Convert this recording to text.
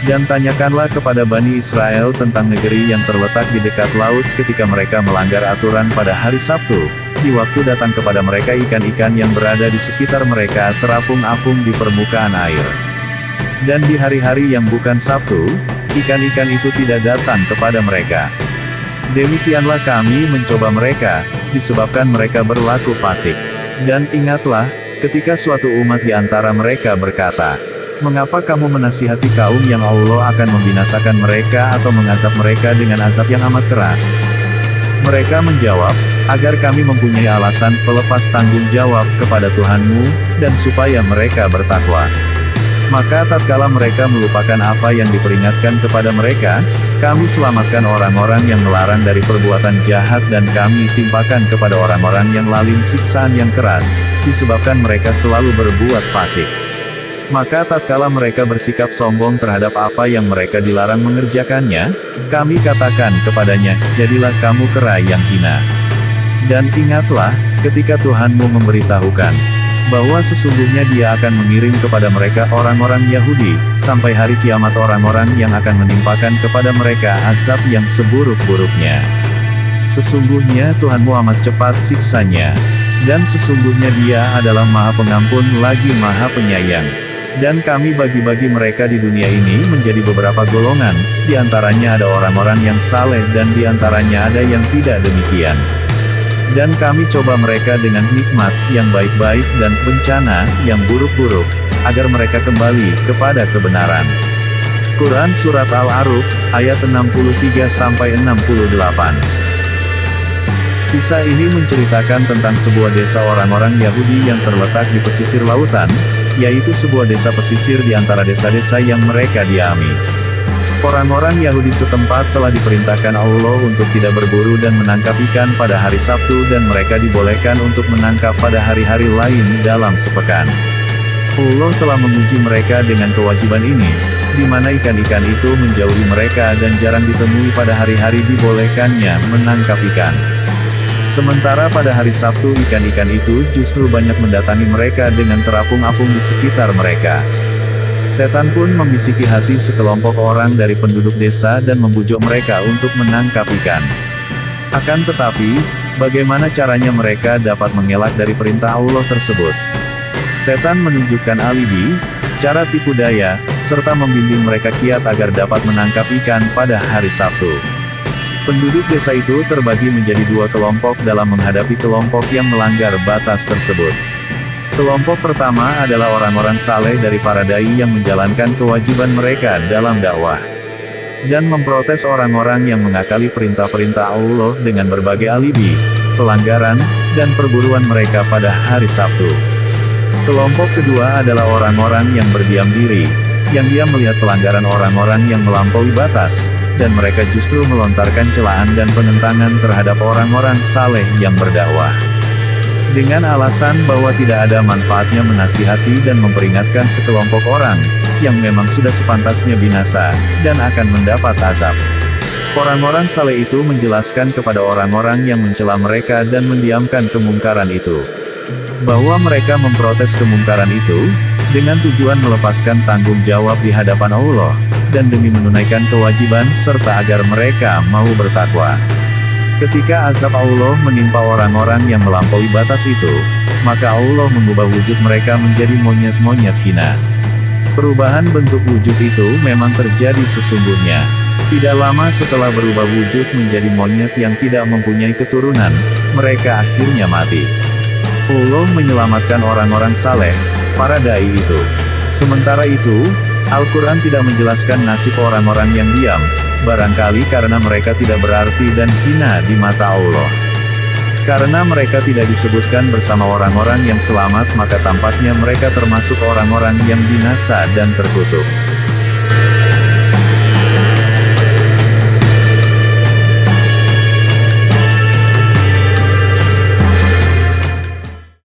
Dan tanyakanlah kepada Bani Israel tentang negeri yang terletak di dekat laut ketika mereka melanggar aturan pada hari Sabtu, di waktu datang kepada mereka ikan-ikan yang berada di sekitar mereka terapung-apung di permukaan air. Dan di hari-hari yang bukan Sabtu, ikan-ikan itu tidak datang kepada mereka. Demikianlah kami mencoba mereka, disebabkan mereka berlaku fasik. Dan ingatlah, ketika suatu umat di antara mereka berkata, "Mengapa kamu menasihati kaum yang Allah akan membinasakan mereka atau mengazab mereka dengan azab yang amat keras?" Mereka menjawab, "Agar kami mempunyai alasan pelepas tanggung jawab kepada Tuhanmu, dan supaya mereka bertakwa." Maka tatkala mereka melupakan apa yang diperingatkan kepada mereka, kami selamatkan orang-orang yang melarang dari perbuatan jahat dan kami timpakan kepada orang-orang yang lalim siksaan yang keras, disebabkan mereka selalu berbuat fasik. Maka tatkala mereka bersikap sombong terhadap apa yang mereka dilarang mengerjakannya, kami katakan kepadanya, "Jadilah kamu kera yang hina." Dan ingatlah, ketika Tuhanmu memberitahukan, bahwa sesungguhnya Dia akan mengirim kepada mereka orang-orang Yahudi, sampai hari kiamat orang-orang yang akan menimpakan kepada mereka azab yang seburuk-buruknya. Sesungguhnya Tuhanmu amat cepat siksanya, dan sesungguhnya Dia adalah Maha Pengampun lagi Maha Penyayang. Dan kami bagi-bagi mereka di dunia ini menjadi beberapa golongan, di antaranya ada orang-orang yang saleh dan di antaranya ada yang tidak demikian. Dan kami coba mereka dengan nikmat yang baik-baik dan bencana yang buruk-buruk, agar mereka kembali kepada kebenaran. Quran Surat Al-A'raf, ayat 63-68. Kisah ini menceritakan tentang sebuah desa orang-orang Yahudi yang terletak di pesisir lautan, yaitu sebuah desa pesisir di antara desa-desa yang mereka diami. Orang-orang Yahudi setempat telah diperintahkan Allah untuk tidak berburu dan menangkap ikan pada hari Sabtu dan mereka dibolehkan untuk menangkap pada hari-hari lain dalam sepekan. Allah telah menguji mereka dengan kewajiban ini, di mana ikan-ikan itu menjauhi mereka dan jarang ditemui pada hari-hari dibolehkannya menangkap ikan. Sementara pada hari Sabtu ikan-ikan itu justru banyak mendatangi mereka dengan terapung-apung di sekitar mereka. Setan pun membisiki hati sekelompok orang dari penduduk desa dan membujuk mereka untuk menangkap ikan. Akan tetapi, bagaimana caranya mereka dapat mengelak dari perintah Allah tersebut? Setan menunjukkan alibi, cara tipu daya, serta membimbing mereka kiat agar dapat menangkap ikan pada hari Sabtu. Penduduk desa itu terbagi menjadi dua kelompok dalam menghadapi kelompok yang melanggar batas tersebut. Kelompok pertama adalah orang-orang saleh dari para dai yang menjalankan kewajiban mereka dalam dakwah, dan memprotes orang-orang yang mengakali perintah-perintah Allah dengan berbagai alibi, pelanggaran, dan perburuan mereka pada hari Sabtu. Kelompok kedua adalah orang-orang yang berdiam diri, yang dia melihat pelanggaran orang-orang yang melampaui batas, dan mereka justru melontarkan celaan dan penentangan terhadap orang-orang saleh yang berdakwah. Dengan alasan bahwa tidak ada manfaatnya menasihati dan memperingatkan sekelompok orang, yang memang sudah sepantasnya binasa, dan akan mendapat azab. Orang-orang saleh itu menjelaskan kepada orang-orang yang mencela mereka dan mendiamkan kemungkaran itu, bahwa mereka memprotes kemungkaran itu, dengan tujuan melepaskan tanggung jawab di hadapan Allah, dan demi menunaikan kewajiban serta agar mereka mau bertakwa. Ketika azab Allah menimpa orang-orang yang melampaui batas itu, maka Allah mengubah wujud mereka menjadi monyet-monyet hina. Perubahan bentuk wujud itu memang terjadi sesungguhnya. Tidak lama setelah berubah wujud menjadi monyet yang tidak mempunyai keturunan, mereka akhirnya mati. Allah menyelamatkan orang-orang saleh, para dai itu. Sementara itu, Al-Quran tidak menjelaskan nasib orang-orang yang diam, barangkali karena mereka tidak berarti dan hina di mata Allah. Karena mereka tidak disebutkan bersama orang-orang yang selamat maka tampaknya mereka termasuk orang-orang yang binasa dan terkutuk.